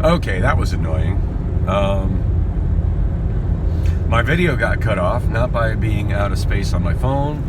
Okay, that was annoying. My video got cut off, not by being out of space on my phone,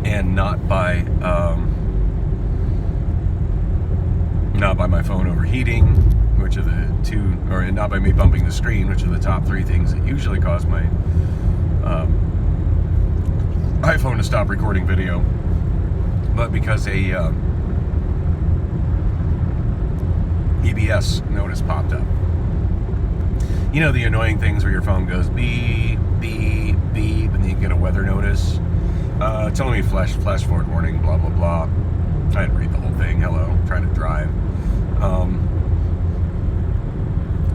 and not by my phone overheating, which are the two, or not by me bumping the screen, which are the top three things that usually cause my iPhone to stop recording video, but because a EBS notice popped up. You know, the annoying things where your phone goes beep, beep, beep, and then you get a weather notice telling me flash forward warning, blah, blah, blah. I had to read the whole thing. Hello, trying to drive.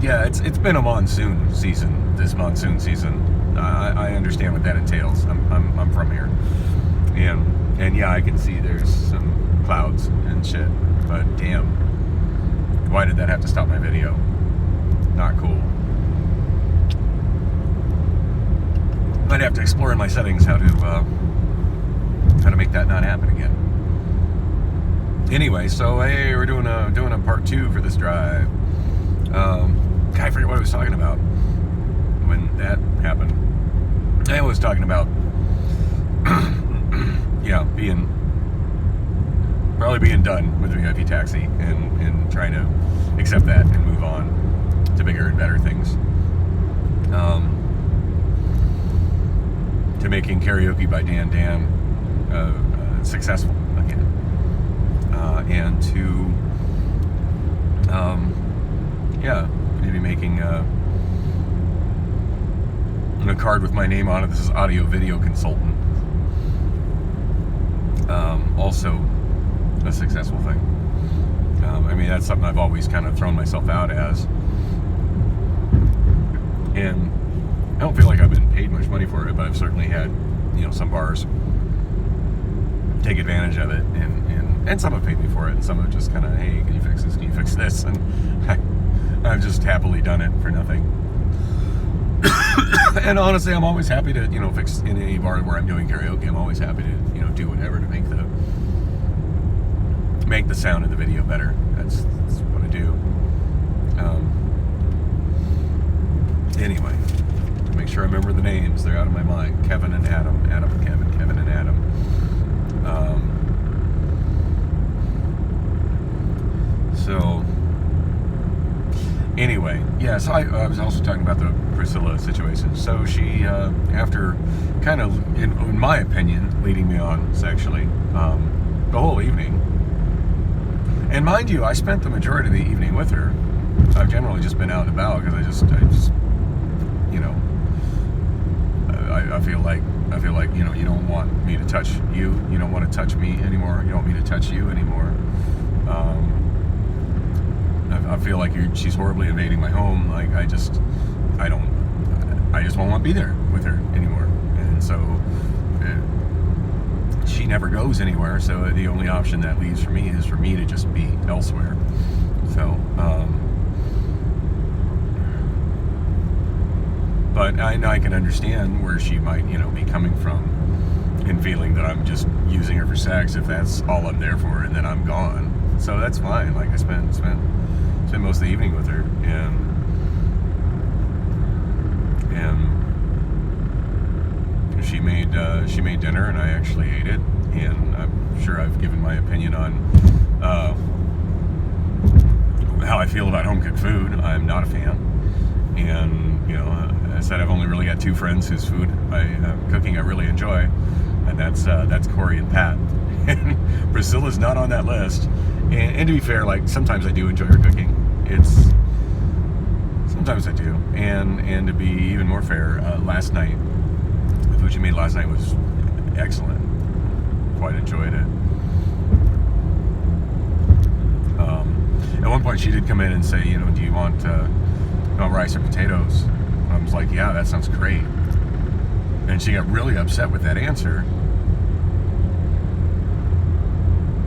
Yeah, it's been a monsoon season, this monsoon season. I understand what that entails. I'm from here. And yeah, I can see there's some clouds and shit, but damn. Why did that have to stop my video? Not cool. I'd have to explore in my settings how to make that not happen again. Anyway, so hey, we're doing a part 2 for this drive. I forget what I was talking about when that happened. I was talking about yeah, probably being done with the VIP taxi and trying to accept that and move on to bigger and better things. To making Karaoke by Dan successful again. And to yeah, maybe making a card with my name on it. This is audio video consultant. Also a successful thing. I mean, that's something I've always kind of thrown myself out as, and I don't feel like I've been paid much money for it, but I've certainly had, some bars take advantage of it, and some have paid me for it, and some have just kind of, hey, can you fix this? Can you fix this? And I've just happily done it for nothing. And honestly, I'm always happy to, fix in any bar where I'm doing karaoke. I'm always happy to, do whatever to make the sound of the video better. That's what I do. Anyway, make sure I remember the names. They're out of my mind. Kevin and Adam. Adam and Kevin. Kevin and Adam. So anyway, yeah, so I was also talking about the Priscilla situation. So she, after kind of, in my opinion, leading me on sexually the whole evening, and mind you, I spent the majority of the evening with her. I've generally just been out and about because I just I feel like you don't want me to touch you. You don't want to touch me anymore. You don't want me to touch you anymore. I feel like she's horribly invading my home. Like I just won't want to be there with her anymore. And so she never goes anywhere. So the only option that leaves for me is for me to just be elsewhere. So, but I can understand where she might, be coming from and feeling that I'm just using her for sex if that's all I'm there for, and then I'm gone. So that's fine. Like I spent most of the evening with her, and she made dinner, and I actually ate it, and I'm sure I've given my opinion on how I feel about home cooked food. I'm not a fan, and I said I've only really got 2 friends whose food cooking I really enjoy, and that's Corey and Pat. And Priscilla's not on that list. And to be fair, like sometimes I do enjoy her cooking. Sometimes I do. And to be even more fair, last night, the food she made last night was excellent. Quite enjoyed it. At one point, she did come in and say, do you want rice or potatoes? I was like, yeah, that sounds great. And she got really upset with that answer.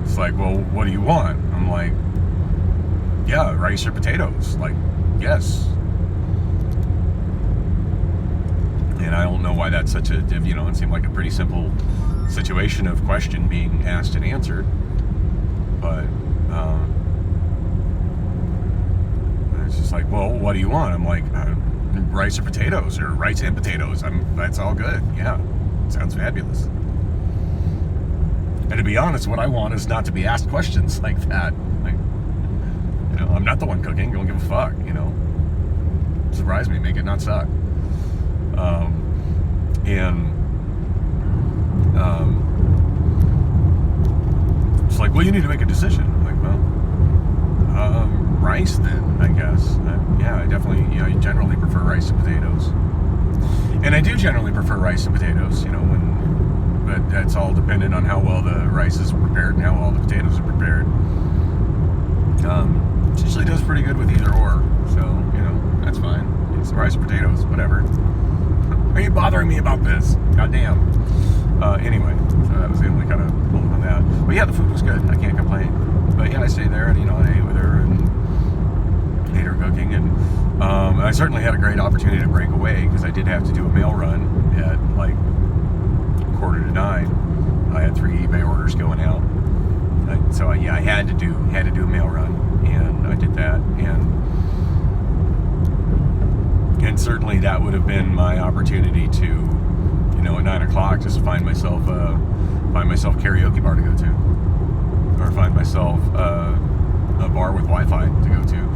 It's like, well, what do you want? I'm like, yeah, rice or potatoes. Like, yes. And I don't know why that's such a, it seemed like a pretty simple situation of question being asked and answered. But what do you want? I'm like, rice or potatoes, or rice and potatoes. That's all good. Yeah, sounds fabulous. And to be honest, what I want is not to be asked questions like that. Like, I'm not the one cooking. Don't give a fuck. Surprise me, make it not suck. It's like, well, you need to make a decision. I'm like, well, rice then, I guess. I definitely, I generally prefer rice and potatoes. And I do generally prefer rice and potatoes, but that's all dependent on how well the rice is prepared and how well the potatoes are prepared. It usually does pretty good with either or, so, that's fine. It's rice or potatoes, whatever. Are you bothering me about this? Goddamn. Anyway, so that was the only kind of moment on that. But yeah, the food was good. I can't complain. But yeah, I stayed there and, I ate with her and ate her cooking. And I certainly had a great opportunity to break away because I did have to do a mail run at like 8:45. I had 3 eBay orders going out. So I had to do a mail run, and I did that. And certainly that would have been my opportunity to, at 9 o'clock, just find myself karaoke bar to go to, or find myself a bar with Wi-Fi to go to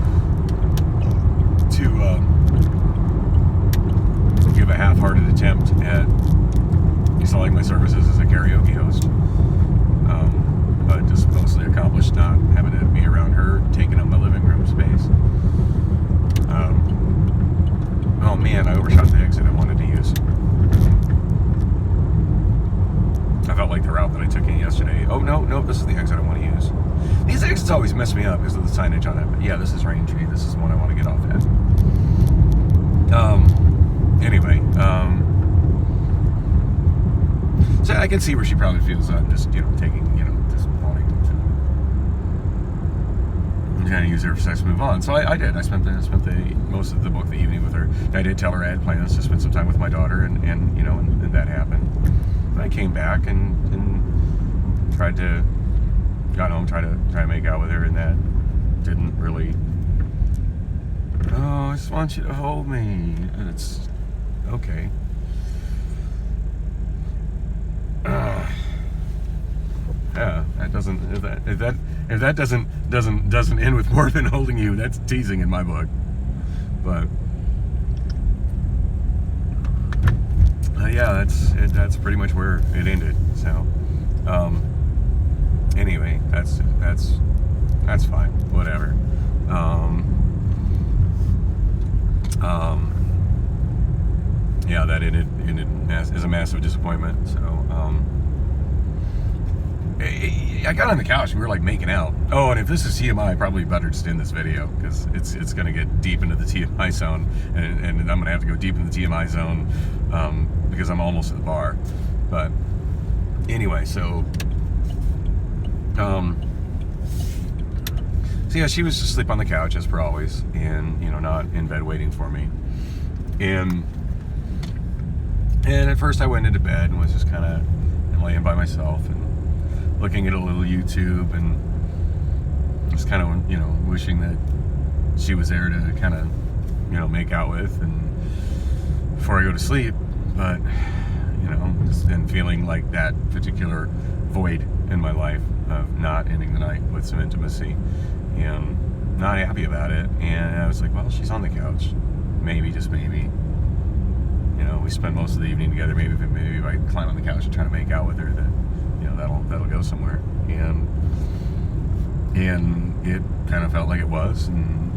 give a half-hearted attempt at selling my services as a karaoke host. But just mostly accomplished not having to be around her, taking up my living room space. Oh man, I overshot the exit I wanted to use. I felt like the route that I took in yesterday. Oh no, this is the exit I want to use. These exits always mess me up because of the signage on it. But yeah, this is Raintree. This is the one I want to get off at. Anyway, so I can see where she probably feels I'm just, taking, just wanting to kind of use her for sex and move on. So I did. I spent the most of the evening with her. I did tell her I had plans to spend some time with my daughter, and that happened. And I came back and got home, tried to make out with her, and that didn't really. Oh, I just want you to hold me. And it's okay. Yeah, that doesn't. If that doesn't end with more than holding you, that's teasing in my book. But yeah, that's pretty much where it ended. So anyway, that's fine. Whatever. Yeah, that ended as a massive disappointment. So I got on the couch and we were like making out. Oh, and if this is TMI, probably better just end this video because it's going to get deep into the TMI zone, and I'm going to have to go deep in the TMI zone because I'm almost at the bar. But anyway, so yeah, she was asleep on the couch as per always, and not in bed waiting for me. And at first I went into bed and was just kind of laying by myself and looking at a little YouTube and just kind of, wishing that she was there to kind of, make out with and before I go to sleep. But, just then feeling like that particular void in my life of not ending the night with some intimacy and not happy about it. And I was like, well, she's on the couch. Maybe, just maybe. We spend most of the evening together. Maybe if I climb on the couch and try to make out with her, that that'll go somewhere. And it kind of felt like it was, and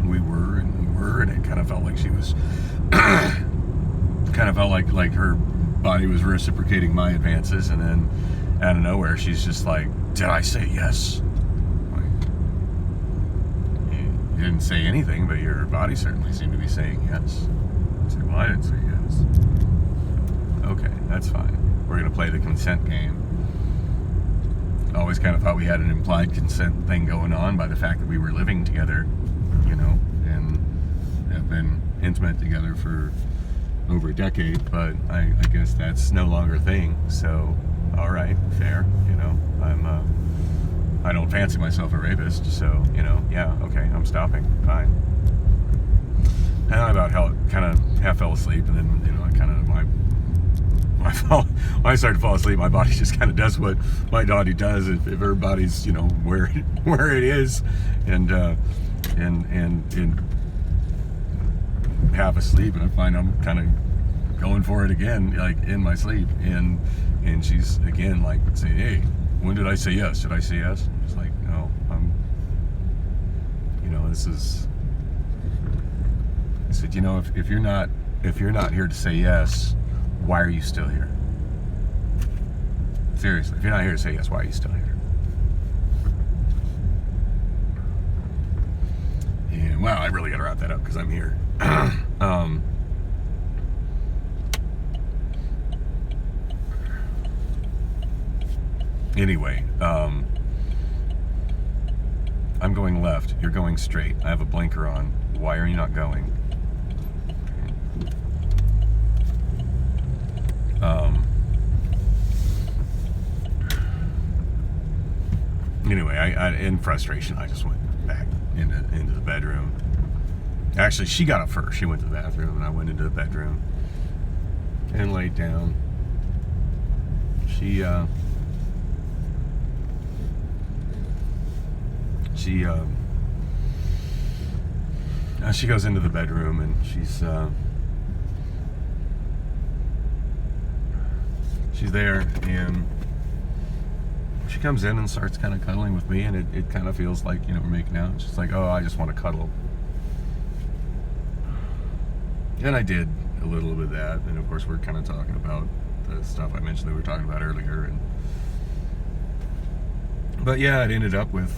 we were, and it kind of felt like she was, kind of felt like her body was reciprocating my advances, and then out of nowhere she's just like, "Did I say yes?" You didn't say anything, but your body certainly seemed to be saying yes. I said, well, I didn't say yes. Okay, that's fine. We're going to play the consent game. I always kind of thought we had an implied consent thing going on by the fact that we were living together, and have been intimate together for over a decade, but I guess that's no longer a thing. So, all right, fair. I don't fancy myself a rapist, so, yeah, okay, I'm stopping, fine. And I about kind of half fell asleep, and then, I kind of, when I started to fall asleep, my body just kind of does what my body does if her body's, where it is, and half asleep, and I find I'm kind of going for it again, like in my sleep, and she's again like saying, "Hey, when did I say yes? Did I say yes?" I'm just like, "No, this is." I said, if you're not here to say yes, why are you still here? Seriously, if you're not here to say yes, why are you still here? And wow, I really got to wrap that up because I'm here. Anyway, I'm going left. You're going straight. I have a blinker on. Why are you not going? Anyway, I in frustration, I just went back into the bedroom. Actually, she got up first. She went to the bathroom, and I went into the bedroom and laid down. She goes into the bedroom, and she's there, and she comes in and starts kind of cuddling with me, and it kind of feels like, we're making out. She's like, "Oh, I just want to cuddle." And I did a little bit of that, and of course we're kind of talking about the stuff I mentioned that we were talking about earlier, but yeah, it ended up with,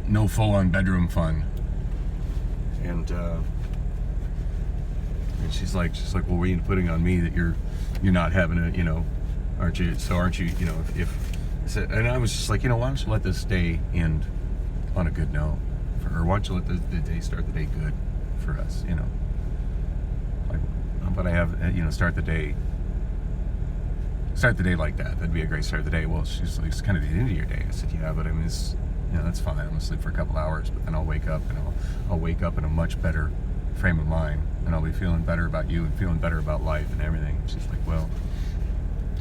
no full-on bedroom fun, and she's like, "Well, what are you putting on me that you're not having it, aren't you? So aren't you, if and I was just like, why don't you let this day end on a good note, or why don't you let the day start the day good for us, like, but I have, start the day like that. That'd be a great start of the day. Well, she's like, "It's kind of the end of your day." I said, "Yeah, but I mean, that's fine. I'm gonna sleep for a couple hours, but then I'll wake up, and I'll wake up in a much better frame of mind, and I'll be feeling better about you and feeling better about life and everything." She's like, "Well,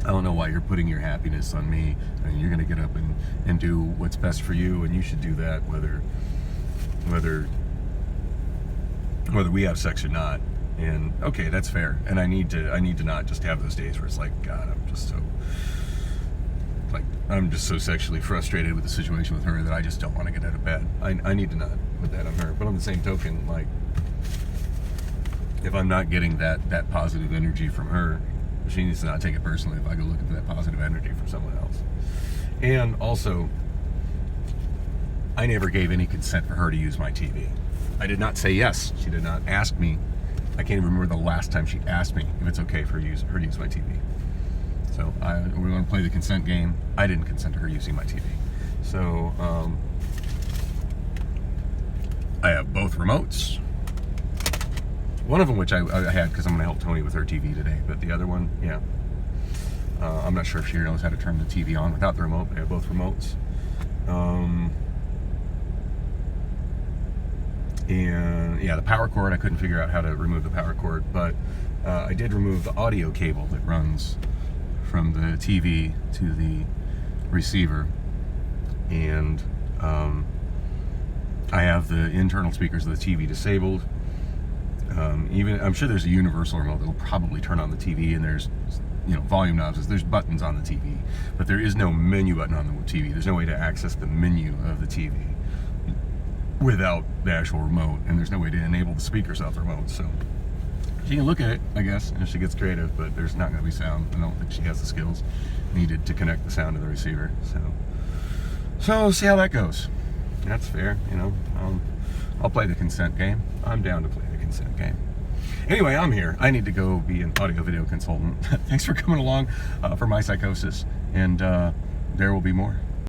I don't know why you're putting your happiness on me. I mean, you're gonna get up and do what's best for you, and you should do that whether we have sex or not." And okay, that's fair. And I need to not just have those days where it's like, God, I'm just so sexually frustrated with the situation with her that I just don't want to get out of bed. I need to not put that on her. But on the same token, like, if I'm not getting that positive energy from her, she needs to not take it personally if I go looking for that positive energy from someone else. And also, I never gave any consent for her to use my TV. I did not say yes. She did not ask me. I can't even remember the last time she asked me if it's okay for her to use my TV. So we want to play the consent game. I didn't consent to her using my TV. So I have both remotes. One of them, which I had because I'm going to help Tony with her TV today, but the other one, yeah. I'm not sure if she knows how to turn the TV on without the remote, but I have both remotes. And yeah, the power cord, I couldn't figure out how to remove the power cord, but I did remove the audio cable that runs from the TV to the receiver, and I have the internal speakers of the TV disabled. Even I'm sure there's a universal remote that will probably turn on the TV, and there's volume knobs. There's buttons on the TV, but there is no menu button on the TV. There's no way to access the menu of the TV without the actual remote, and there's no way to enable the speakers off the remote. So she can look at it, I guess, if she gets creative, but there's not going to be sound. I don't think she has the skills needed to connect the sound to the receiver. So see how that goes. That's fair, I'll play the consent game. I'm down to play the consent game. Anyway, I'm here. I need to go be an audio-video consultant. Thanks for coming along for my psychosis, and there will be more.